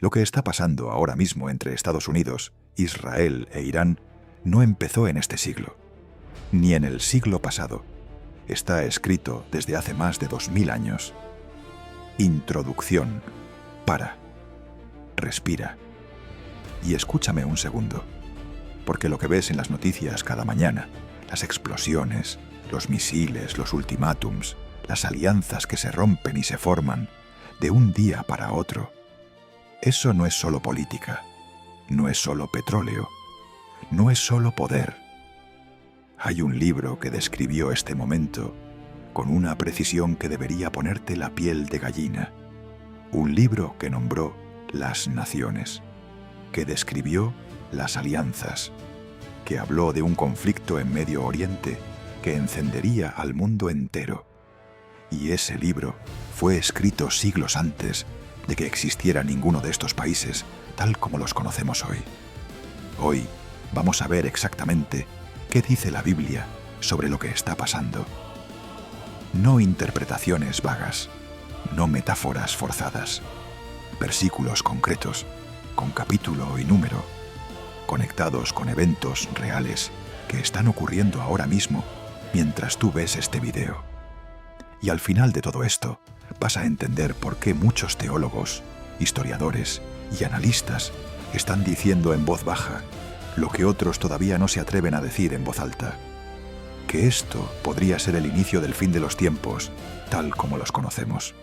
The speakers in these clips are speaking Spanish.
Lo que está pasando ahora mismo entre Estados Unidos, Israel e Irán no empezó en este siglo, ni en el siglo pasado. Está escrito desde hace más de 2000 años. Introducción. Para. Respira. Y escúchame un segundo, porque lo que ves en las noticias cada mañana, las explosiones, los misiles, los ultimátums, las alianzas que se rompen y se forman de un día para otro, eso no es solo política, no es solo petróleo, no es solo poder. Hay un libro que describió este momento con una precisión que debería ponerte la piel de gallina. Un libro que nombró las naciones, que describió las alianzas, que habló de un conflicto en Medio Oriente que encendería al mundo entero. Y ese libro fue escrito siglos antes de que existiera ninguno de estos países tal como los conocemos hoy. Hoy vamos a ver exactamente qué dice la Biblia sobre lo que está pasando. No interpretaciones vagas, no metáforas forzadas, versículos concretos, con capítulo y número, conectados con eventos reales que están ocurriendo ahora mismo mientras tú ves este video. Y al final de todo esto, vas a entender por qué muchos teólogos, historiadores y analistas están diciendo en voz baja lo que otros todavía no se atreven a decir en voz alta, que esto podría ser el inicio del fin de los tiempos, tal como los conocemos.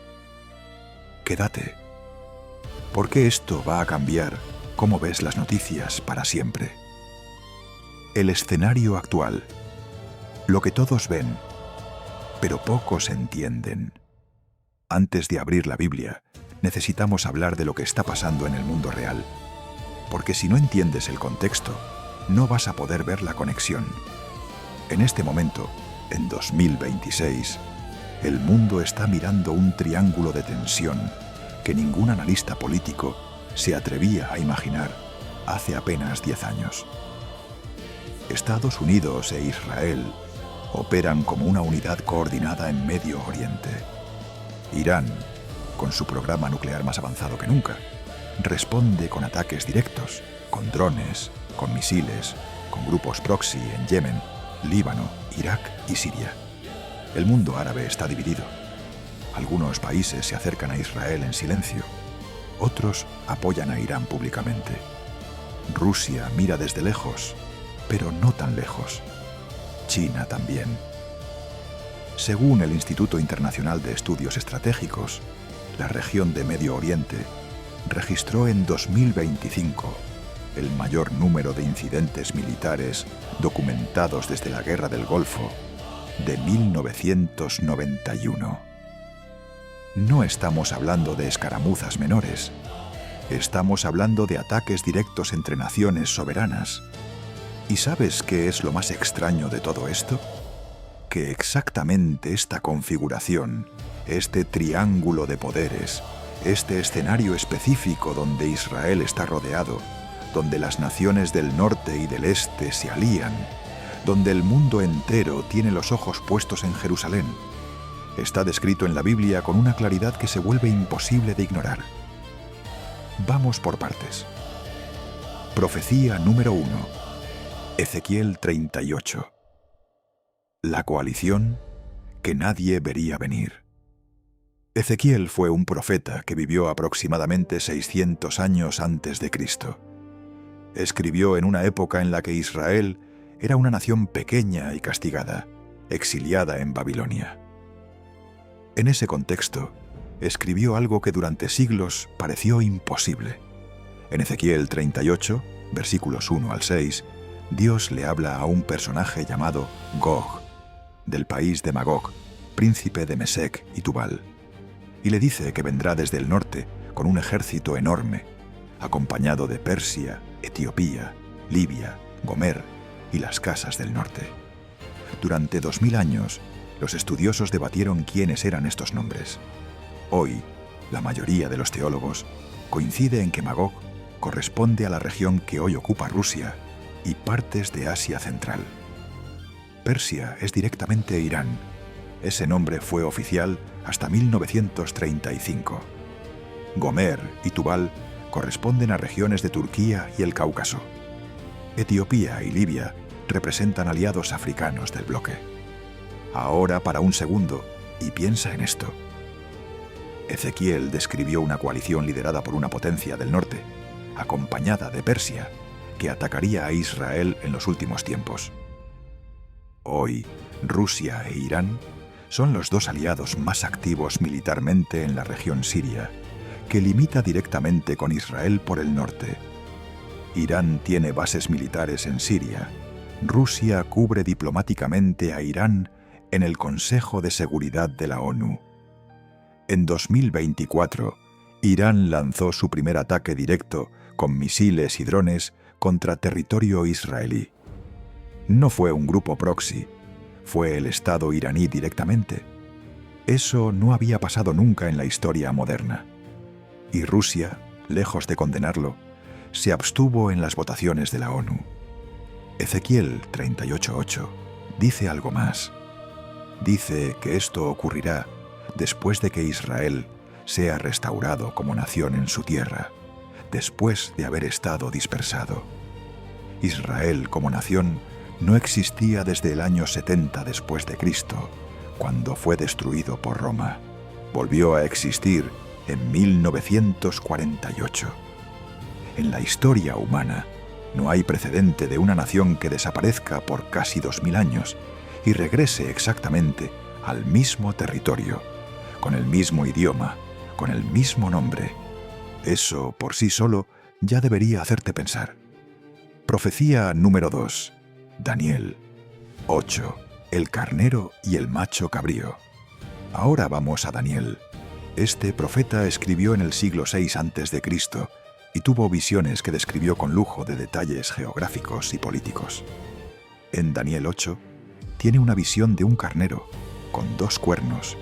Quédate, porque esto va a cambiar cómo ves las noticias para siempre. El escenario actual, lo que todos ven, pero pocos entienden. Antes de abrir la Biblia, necesitamos hablar de lo que está pasando en el mundo real, porque si no entiendes el contexto, no vas a poder ver la conexión. En este momento, en 2026, el mundo está mirando un triángulo de tensión que ningún analista político se atrevía a imaginar hace apenas 10 años. Estados Unidos e Israel operan como una unidad coordinada en Medio Oriente. Irán, con su programa nuclear más avanzado que nunca, responde con ataques directos, con drones, con misiles, con grupos proxy en Yemen, Líbano, Irak y Siria. El mundo árabe está dividido. Algunos países se acercan a Israel en silencio, otros apoyan a Irán públicamente. Rusia mira desde lejos, pero no tan lejos. China también. Según el Instituto Internacional de Estudios Estratégicos, la región de Medio Oriente registró en 2025 el mayor número de incidentes militares documentados desde la Guerra del Golfo de 1991. No estamos hablando de escaramuzas menores, estamos hablando de ataques directos entre naciones soberanas. ¿Y sabes qué es lo más extraño de todo esto? Que exactamente esta configuración, este triángulo de poderes, este escenario específico donde Israel está rodeado, donde las naciones del norte y del este se alían, donde el mundo entero tiene los ojos puestos en Jerusalén, está descrito en la Biblia con una claridad que se vuelve imposible de ignorar. Vamos por partes. Profecía número 1. Ezequiel 38. La coalición que nadie vería venir. Ezequiel fue un profeta que vivió aproximadamente 600 años antes de Cristo. Escribió en una época en la que Israel era una nación pequeña y castigada, exiliada en Babilonia. En ese contexto, escribió algo que durante siglos pareció imposible. En Ezequiel 38, versículos 1 al 6, Dios le habla a un personaje llamado Gog, del país de Magog, príncipe de Mesec y Tubal, y le dice que vendrá desde el norte con un ejército enorme, acompañado de Persia, Etiopía, Libia, Gomer y las casas del norte. Durante 2000 años, los estudiosos debatieron quiénes eran estos nombres. Hoy, la mayoría de los teólogos coincide en que Magog corresponde a la región que hoy ocupa Rusia y partes de Asia Central. Persia es directamente Irán. Ese nombre fue oficial hasta 1935. Gomer y Tubal corresponden a regiones de Turquía y el Cáucaso. Etiopía y Libia representan aliados africanos del bloque. Ahora para un segundo y piensa en esto. Ezequiel describió una coalición liderada por una potencia del norte, acompañada de Persia, que atacaría a Israel en los últimos tiempos. Hoy, Rusia e Irán son los dos aliados más activos militarmente en la región siria, que limita directamente con Israel por el norte. Irán tiene bases militares en Siria. Rusia cubre diplomáticamente a Irán en el Consejo de Seguridad de la ONU. En 2024, Irán lanzó su primer ataque directo con misiles y drones contra territorio israelí. No fue un grupo proxy, fue el Estado iraní directamente. Eso no había pasado nunca en la historia moderna. Y Rusia, lejos de condenarlo, se abstuvo en las votaciones de la ONU. Ezequiel 38:8 dice algo más. Dice que esto ocurrirá después de que Israel sea restaurado como nación en su tierra, después de haber estado dispersado. Israel como nación no existía desde el año 70 después de Cristo, cuando fue destruido por Roma. Volvió a existir en 1948. En la historia humana, no hay precedente de una nación que desaparezca por casi 2000 años y regrese exactamente al mismo territorio, con el mismo idioma, con el mismo nombre. Eso, por sí solo, ya debería hacerte pensar. Profecía número 2. Daniel 8. El carnero y el macho cabrío. Ahora vamos a Daniel. Este profeta escribió en el siglo VI a.C. y tuvo visiones que describió con lujo de detalles geográficos y políticos. En Daniel 8, tiene una visión de un carnero con 2 cuernos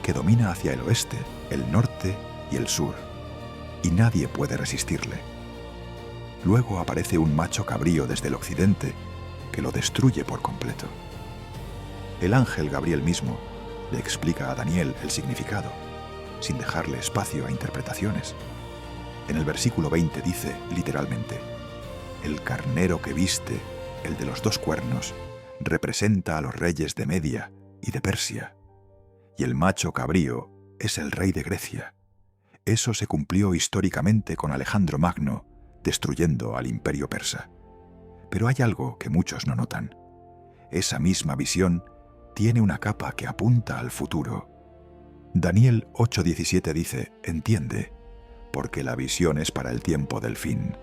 que domina hacia el oeste, el norte y el sur, y nadie puede resistirle. Luego aparece un macho cabrío desde el occidente que lo destruye por completo. El ángel Gabriel mismo le explica a Daniel el significado, sin dejarle espacio a interpretaciones. En el versículo 20 dice, literalmente, «El carnero que viste, el de los 2 cuernos, representa a los reyes de Media y de Persia, y el macho cabrío es el rey de Grecia». Eso se cumplió históricamente con Alejandro Magno, destruyendo al imperio persa. Pero hay algo que muchos no notan. Esa misma visión tiene una capa que apunta al futuro. Daniel 8:17 dice, «Entiende, porque la visión es para el tiempo del fin».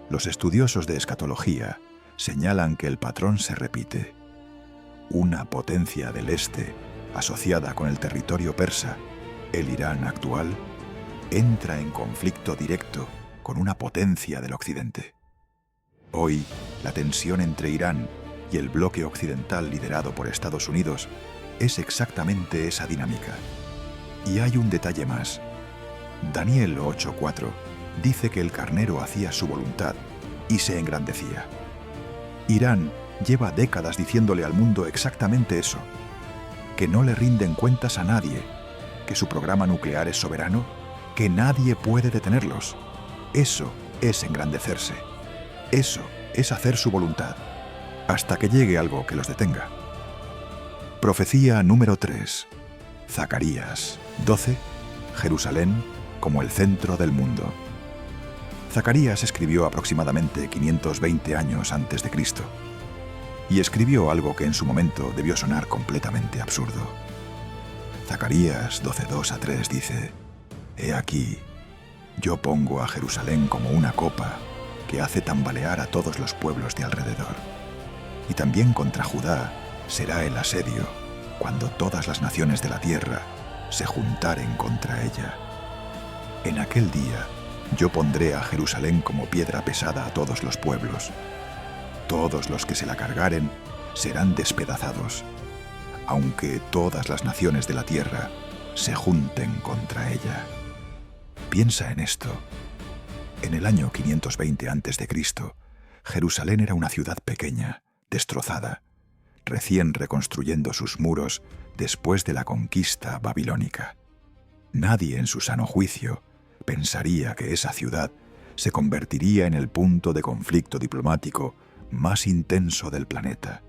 Los estudiosos de escatología señalan que el patrón se repite. Una potencia del este, asociada con el territorio persa, el Irán actual, entra en conflicto directo con una potencia del occidente. Hoy, la tensión entre Irán y el bloque occidental liderado por Estados Unidos es exactamente esa dinámica. Y hay un detalle más. Daniel 8:4 dice que el carnero hacía su voluntad y se engrandecía. Irán lleva décadas diciéndole al mundo exactamente eso, que no le rinden cuentas a nadie, que su programa nuclear es soberano, que nadie puede detenerlos. Eso es engrandecerse. Eso es hacer su voluntad, hasta que llegue algo que los detenga. Profecía número 3. Zacarías 12. Jerusalén como el centro del mundo. Zacarías escribió aproximadamente 520 años antes de Cristo, y escribió algo que en su momento debió sonar completamente absurdo. Zacarías 12:2-3 dice, «He aquí, yo pongo a Jerusalén como una copa que hace tambalear a todos los pueblos de alrededor. Y también contra Judá será el asedio, cuando todas las naciones de la tierra se juntaren contra ella. En aquel día yo pondré a Jerusalén como piedra pesada a todos los pueblos. Todos los que se la cargaren serán despedazados, aunque todas las naciones de la tierra se junten contra ella». Piensa en esto. En el año 520 a.C., Jerusalén era una ciudad pequeña, destrozada, recién reconstruyendo sus muros después de la conquista babilónica. Nadie en su sano juicio pensaría que esa ciudad se convertiría en el punto de conflicto diplomático más intenso del planeta.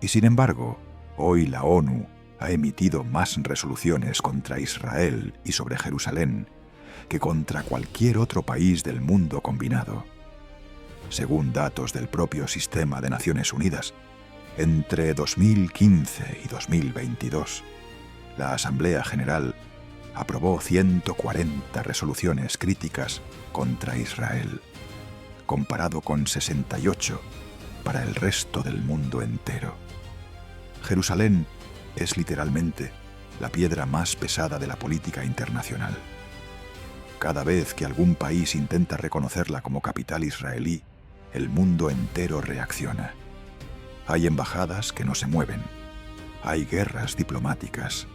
Y sin embargo, hoy la ONU ha emitido más resoluciones contra Israel y sobre Jerusalén que contra cualquier otro país del mundo combinado. Según datos del propio Sistema de Naciones Unidas, entre 2015 y 2022, la Asamblea General aprobó 140 resoluciones críticas contra Israel, comparado con 68 para el resto del mundo entero. Jerusalén es literalmente la piedra más pesada de la política internacional. Cada vez que algún país intenta reconocerla como capital israelí, el mundo entero reacciona. Hay embajadas que no se mueven. Hay guerras diplomáticas.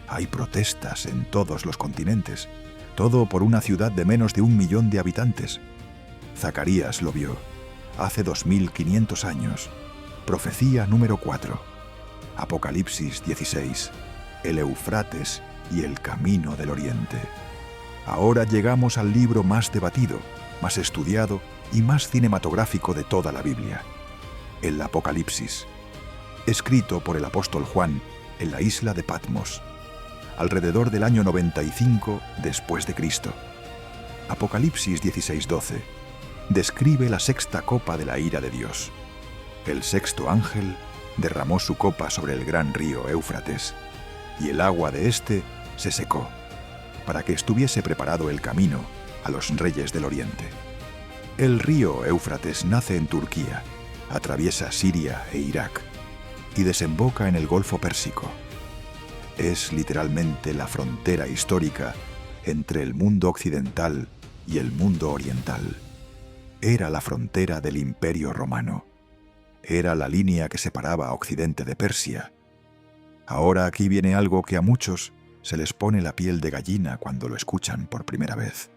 Hay protestas en todos los continentes. Todo por una ciudad de menos de 1 millón de habitantes. Zacarías lo vio. Hace 2500 años. Profecía número 4. Apocalipsis 16. El Éufrates y el camino del Oriente. Ahora llegamos al libro más debatido, más estudiado y más cinematográfico de toda la Biblia. El Apocalipsis, escrito por el apóstol Juan en la isla de Patmos, alrededor del año 95 después de Cristo. Apocalipsis 16:12 describe la sexta copa de la ira de Dios. El sexto ángel derramó su copa sobre el gran río Éufrates, y el agua de éste se secó, para que estuviese preparado el camino a los reyes del Oriente. El río Éufrates nace en Turquía, atraviesa Siria e Irak y desemboca en el Golfo Pérsico. Es literalmente la frontera histórica entre el mundo occidental y el mundo oriental. Era la frontera del Imperio Romano. Era la línea que separaba a Occidente de Persia. Ahora aquí viene algo que a muchos se les pone la piel de gallina cuando lo escuchan por primera vez.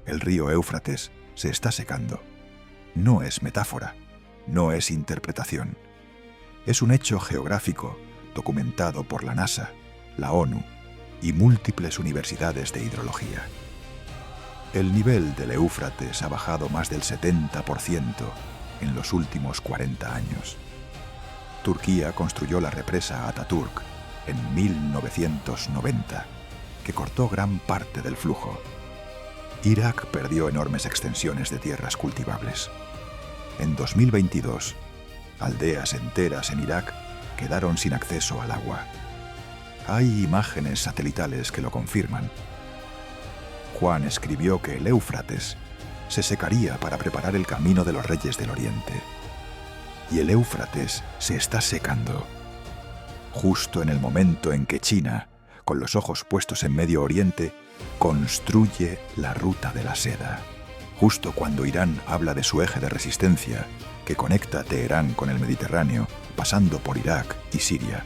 El río Éufrates se está secando. No es metáfora, no es interpretación. Es un hecho geográfico documentado por la NASA, la ONU y múltiples universidades de hidrología. El nivel del Éufrates ha bajado más del 70% en los últimos 40 años. Turquía construyó la represa Atatürk en 1990, que cortó gran parte del flujo. Irak perdió enormes extensiones de tierras cultivables. En 2022, aldeas enteras en Irak quedaron sin acceso al agua. Hay imágenes satelitales que lo confirman. Juan escribió que el Éufrates se secaría para preparar el camino de los reyes del Oriente. Y el Éufrates se está secando, justo en el momento en que China, con los ojos puestos en Medio Oriente, construye la ruta de la seda. Justo cuando Irán habla de su eje de resistencia, que conecta Teherán con el Mediterráneo, pasando por Irak y Siria.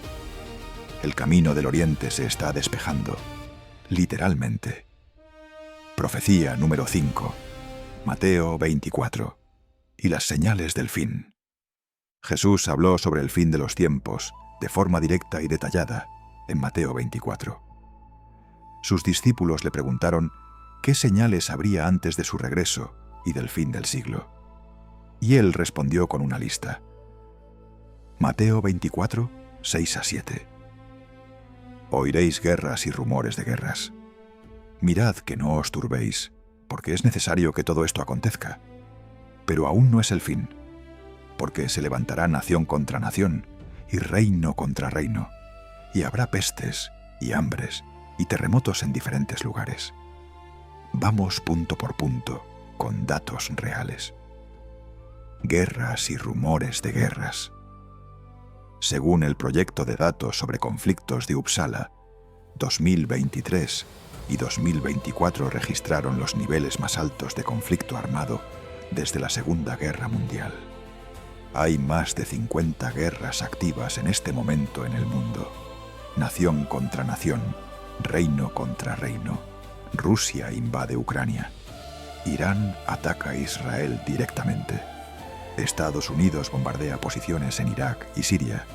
El camino del Oriente se está despejando, literalmente. Profecía número 5, Mateo 24. Y las señales del fin. Jesús habló sobre el fin de los tiempos, de forma directa y detallada, en Mateo 24. Sus discípulos le preguntaron qué señales habría antes de su regreso y del fin del siglo. Y él respondió con una lista. Mateo 24, 6-7. Oiréis guerras y rumores de guerras. Mirad que no os turbéis, porque es necesario que todo esto acontezca. Pero aún no es el fin, porque se levantará nación contra nación y reino contra reino, y habrá pestes y hambres y terremotos en diferentes lugares. Vamos punto por punto, con datos reales. Guerras y rumores de guerras. Según el proyecto de datos sobre conflictos de Uppsala, 2023 y 2024 registraron los niveles más altos de conflicto armado desde la Segunda Guerra Mundial. Hay más de 50 guerras activas en este momento en el mundo. Nación contra nación, reino contra reino. Rusia invade Ucrania. Irán ataca a Israel directamente. Estados Unidos bombardea posiciones en Irak y Siria.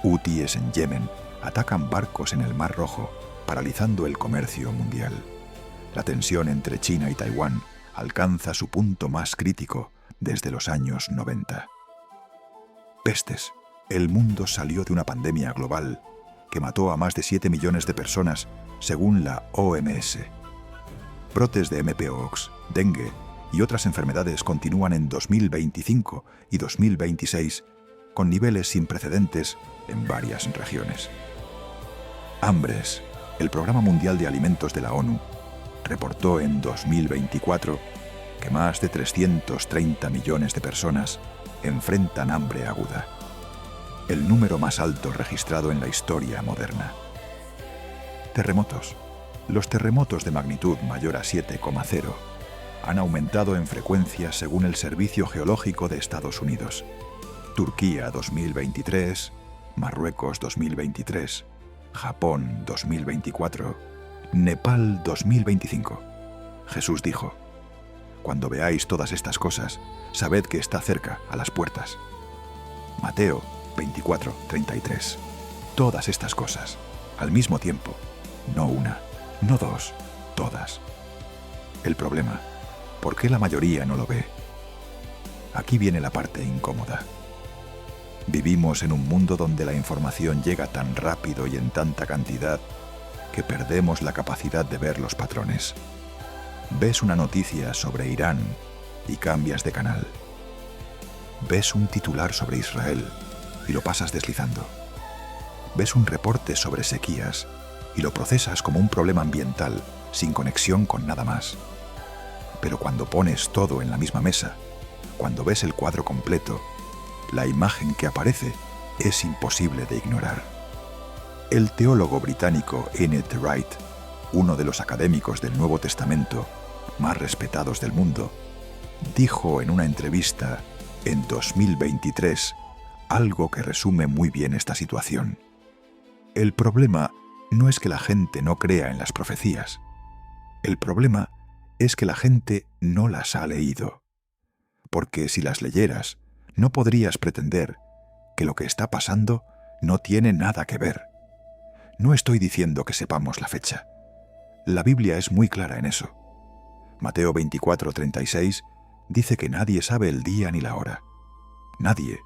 Hutíes en Yemen atacan barcos en el Mar Rojo, paralizando el comercio mundial. La tensión entre China y Taiwán alcanza su punto más crítico desde los años 90. Pestes. El mundo salió de una pandemia global que mató a más de 7 millones de personas, según la OMS. Brotes de mpox, dengue y otras enfermedades continúan en 2025 y 2026 con niveles sin precedentes en varias regiones. Hambres. El Programa Mundial de Alimentos de la ONU reportó en 2024 que más de 330 millones de personas enfrentan hambre aguda, el número más alto registrado en la historia moderna. Terremotos. Los terremotos de magnitud mayor a 7,0 han aumentado en frecuencia según el Servicio Geológico de Estados Unidos. Turquía 2023, Marruecos 2023, Japón 2024, Nepal 2025. Jesús dijo: «Cuando veáis todas estas cosas, sabed que está cerca, a las puertas». Mateo 24:33. Todas estas cosas, al mismo tiempo, no una, no dos, todas. El problema, ¿por qué la mayoría no lo ve? Aquí viene la parte incómoda. Vivimos en un mundo donde la información llega tan rápido y en tanta cantidad que perdemos la capacidad de ver los patrones. Ves una noticia sobre Irán y cambias de canal. Ves un titular sobre Israel y lo pasas deslizando. Ves un reporte sobre sequías y lo procesas como un problema ambiental sin conexión con nada más. Pero cuando pones todo en la misma mesa, cuando ves el cuadro completo, la imagen que aparece es imposible de ignorar. El teólogo británico Enoch Wright, uno de los académicos del Nuevo Testamento más respetados del mundo, dijo en una entrevista en 2023 algo que resume muy bien esta situación. El problema no es que la gente no crea en las profecías. El problema es que la gente no las ha leído. Porque si las leyeras, no podrías pretender que lo que está pasando no tiene nada que ver. No estoy diciendo que sepamos la fecha. La Biblia es muy clara en eso. Mateo 24:36 dice que nadie sabe el día ni la hora. Nadie,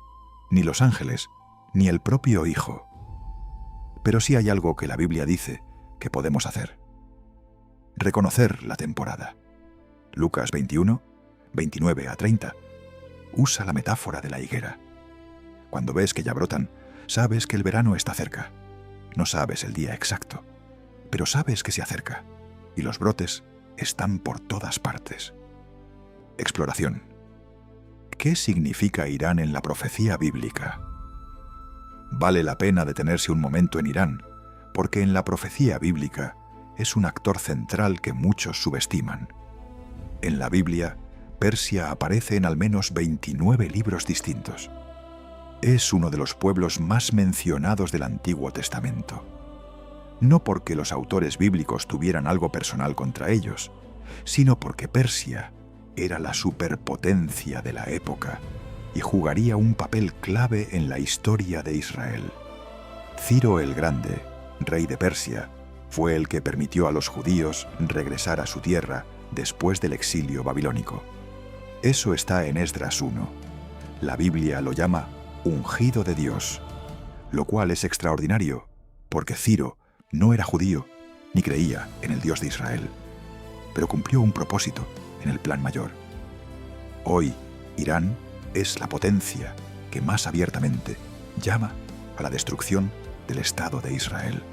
ni los ángeles, ni el propio Hijo. Pero sí hay algo que la Biblia dice que podemos hacer. Reconocer la temporada. Lucas 21, 29-30. Usa la metáfora de la higuera. Cuando ves que ya brotan, sabes que el verano está cerca. No sabes el día exacto, pero sabes que se acerca, y los brotes están por todas partes. Exploración. ¿Qué significa Irán en la profecía bíblica? Vale la pena detenerse un momento en Irán, porque en la profecía bíblica es un actor central que muchos subestiman. En la Biblia, Persia aparece en al menos 29 libros distintos. Es uno de los pueblos más mencionados del Antiguo Testamento. No porque los autores bíblicos tuvieran algo personal contra ellos, sino porque Persia era la superpotencia de la época y jugaría un papel clave en la historia de Israel. Ciro el Grande, rey de Persia, fue el que permitió a los judíos regresar a su tierra después del exilio babilónico. Eso está en Esdras 1. La Biblia lo llama ungido de Dios, lo cual es extraordinario, porque Ciro no era judío ni creía en el Dios de Israel, pero cumplió un propósito en el plan mayor. Hoy, Irán es la potencia que más abiertamente llama a la destrucción del Estado de Israel.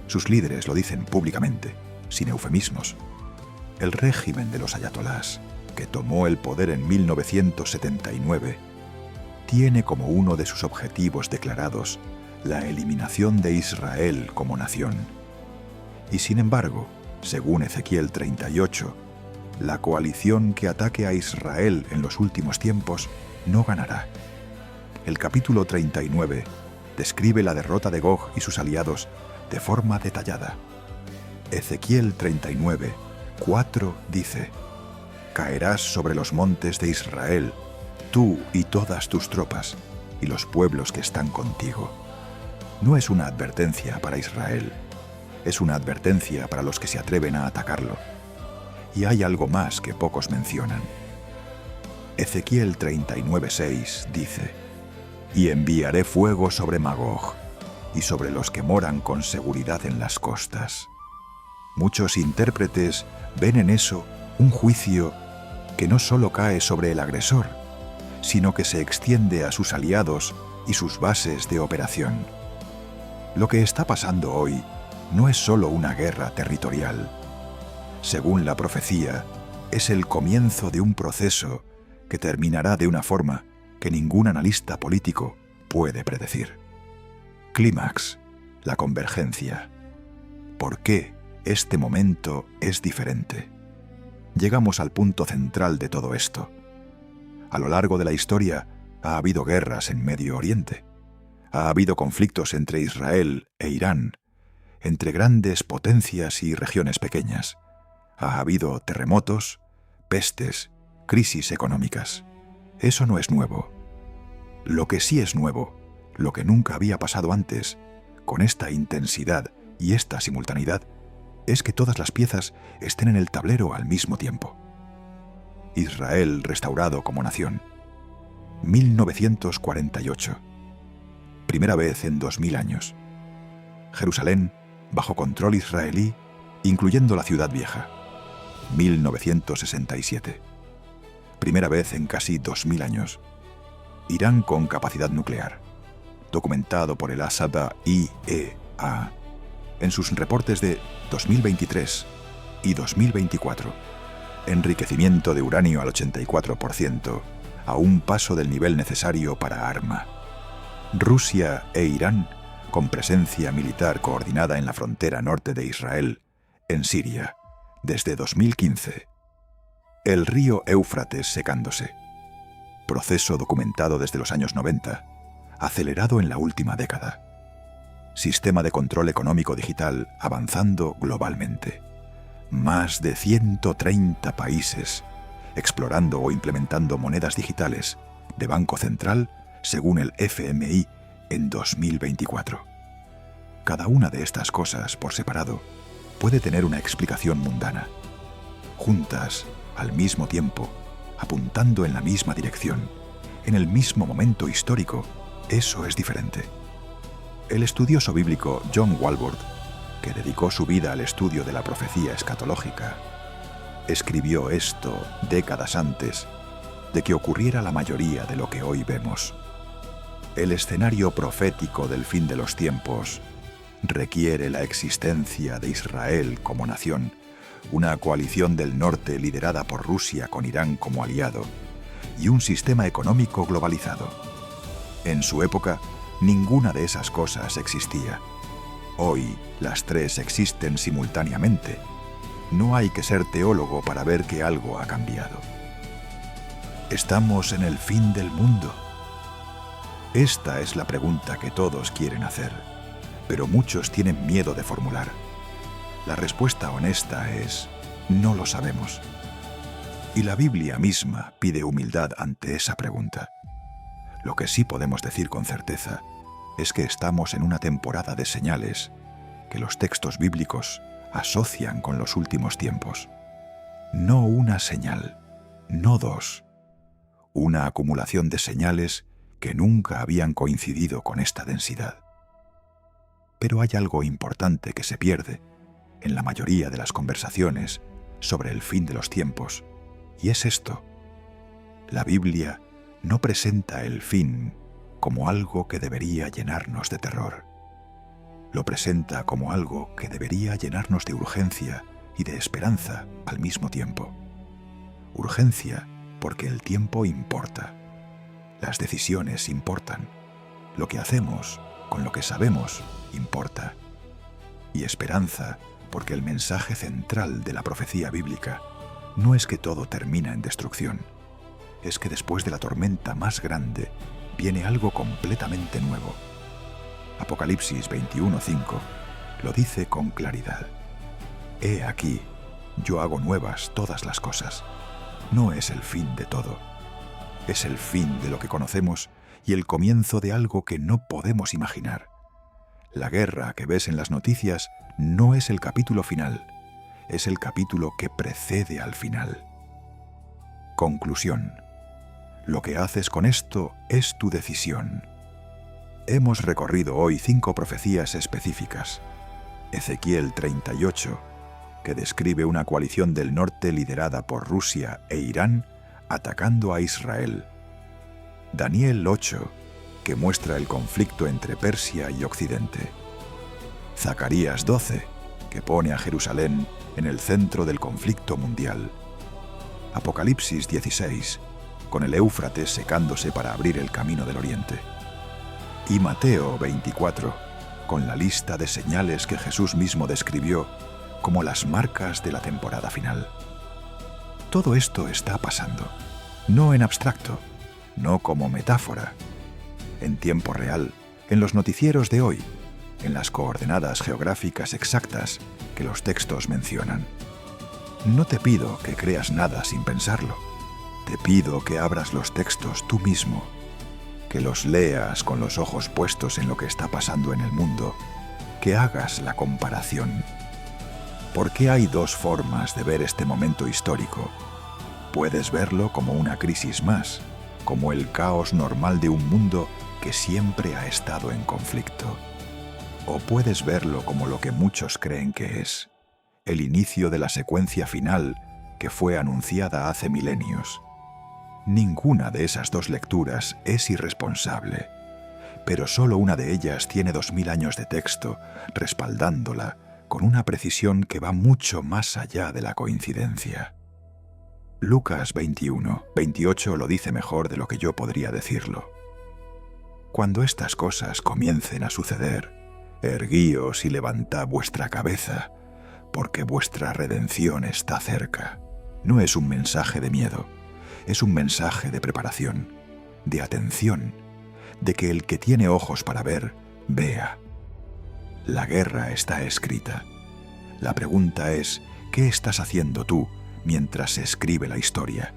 Sus líderes lo dicen públicamente, sin eufemismos. El régimen de los ayatolás, que tomó el poder en 1979, tiene como uno de sus objetivos declarados la eliminación de Israel como nación. Y sin embargo, según Ezequiel 38, la coalición que ataque a Israel en los últimos tiempos no ganará. El capítulo 39 describe la derrota de Gog y sus aliados de forma detallada. Ezequiel 39, 4 dice: «Caerás sobre los montes de Israel, tú y todas tus tropas, y los pueblos que están contigo». No es una advertencia para Israel, es una advertencia para los que se atreven a atacarlo, Y hay algo más que pocos mencionan. Ezequiel 39:6 dice: «Y enviaré fuego sobre Magog y sobre los que moran con seguridad en las costas». Muchos intérpretes ven en eso un juicio que no solo cae sobre el agresor, sino que se extiende a sus aliados y sus bases de operación. Lo que está pasando hoy no es solo una guerra territorial. Según la profecía, es el comienzo de un proceso que terminará de una forma que ningún analista político puede predecir. Clímax, la convergencia. ¿Por qué este momento es diferente? Llegamos al punto central de todo esto. A lo largo de la historia ha habido guerras en Medio Oriente. Ha habido conflictos entre Israel e Irán, entre grandes potencias y regiones pequeñas. Ha habido terremotos, pestes, crisis económicas. Eso no es nuevo. Lo que sí es nuevo, lo que nunca había pasado antes, con esta intensidad y esta simultaneidad, es que todas las piezas estén en el tablero al mismo tiempo. Israel restaurado como nación. 1948. Primera vez en 2000 años. Jerusalén bajo control israelí, incluyendo la Ciudad Vieja. 1967. Primera vez en casi 2000 años. Irán con capacidad nuclear. Documentado por el Asada IEA en sus reportes de 2023 y 2024. Enriquecimiento de uranio al 84%, a un paso del nivel necesario para arma. Rusia e Irán con presencia militar coordinada en la frontera norte de Israel, en Siria, desde 2015. El río Éufrates secándose. Proceso documentado desde los años 90, acelerado en la última década. Sistema de control económico digital avanzando globalmente. Más de 130 países explorando o implementando monedas digitales de Banco Central, según el FMI, en 2024. Cada una de estas cosas, por separado, puede tener una explicación mundana. Juntas, al mismo tiempo, apuntando en la misma dirección, en el mismo momento histórico, eso es diferente. El estudioso bíblico John Walvoord, que dedicó su vida al estudio de la profecía escatológica, escribió esto décadas antes de que ocurriera la mayoría de lo que hoy vemos. El escenario profético del fin de los tiempos requiere la existencia de Israel como nación, una coalición del norte liderada por Rusia con Irán como aliado, y un sistema económico globalizado. En su época, ninguna de esas cosas existía. Hoy, las tres existen simultáneamente. No hay que ser teólogo para ver que algo ha cambiado. ¿Estamos en el fin del mundo? Esta es la pregunta que todos quieren hacer, pero muchos tienen miedo de formular. La respuesta honesta es: no lo sabemos. Y la Biblia misma pide humildad ante esa pregunta. Lo que sí podemos decir con certeza es que estamos en una temporada de señales que los textos bíblicos asocian con los últimos tiempos. No una señal, no dos. Una acumulación de señales que nunca habían coincidido con esta densidad. Pero hay algo importante que se pierde en la mayoría de las conversaciones sobre el fin de los tiempos, y es esto: la Biblia no presenta el fin como algo que debería llenarnos de terror. Lo presenta como algo que debería llenarnos de urgencia y de esperanza al mismo tiempo. Urgencia porque el tiempo importa. Las decisiones importan. Lo que hacemos con lo que sabemos importa. Y esperanza porque el mensaje central de la profecía bíblica no es que todo termina en destrucción. Es que después de la tormenta más grande viene algo completamente nuevo. Apocalipsis 21:5 lo dice con claridad. He aquí, yo hago nuevas todas las cosas. No es el fin de todo. Es el fin de lo que conocemos y el comienzo de algo que no podemos imaginar. La guerra que ves en las noticias no es el capítulo final. es el capítulo que precede al final. Conclusión. Lo que haces con esto es tu decisión. Hemos recorrido hoy 5 profecías específicas. Ezequiel 38, que describe una coalición del norte liderada por Rusia e Irán atacando a Israel. Daniel 8, que muestra el conflicto entre Persia y Occidente. Zacarías 12, que pone a Jerusalén en el centro del conflicto mundial. Apocalipsis 16, con el Éufrates secándose para abrir el camino del oriente. Y Mateo 24, con la lista de señales que Jesús mismo describió como las marcas de la temporada final. Todo esto está pasando, no en abstracto, no como metáfora, en tiempo real, en los noticieros de hoy, en las coordenadas geográficas exactas que los textos mencionan. No te pido que creas nada sin pensarlo. Te pido que abras los textos tú mismo, que los leas con los ojos puestos en lo que está pasando en el mundo, que hagas la comparación. Porque hay 2 formas de ver este momento histórico. Puedes verlo como una crisis más, como el caos normal de un mundo que siempre ha estado en conflicto. O puedes verlo como lo que muchos creen que es, el inicio de la secuencia final que fue anunciada hace milenios. Ninguna de esas 2 lecturas es irresponsable, pero solo una de ellas tiene 2000 años de texto respaldándola con una precisión que va mucho más allá de la coincidencia. Lucas 21:28 lo dice mejor de lo que yo podría decirlo. Cuando estas cosas comiencen a suceder, erguíos y levantad vuestra cabeza, porque vuestra redención está cerca. No es un mensaje de miedo, es un mensaje de preparación, de atención, de que el que tiene ojos para ver, vea. La guerra está escrita. La pregunta es, ¿qué estás haciendo tú mientras se escribe la historia?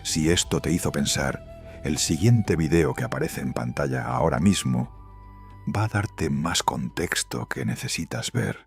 Si esto te hizo pensar, el siguiente video que aparece en pantalla ahora mismo va a darte más contexto que necesitas ver.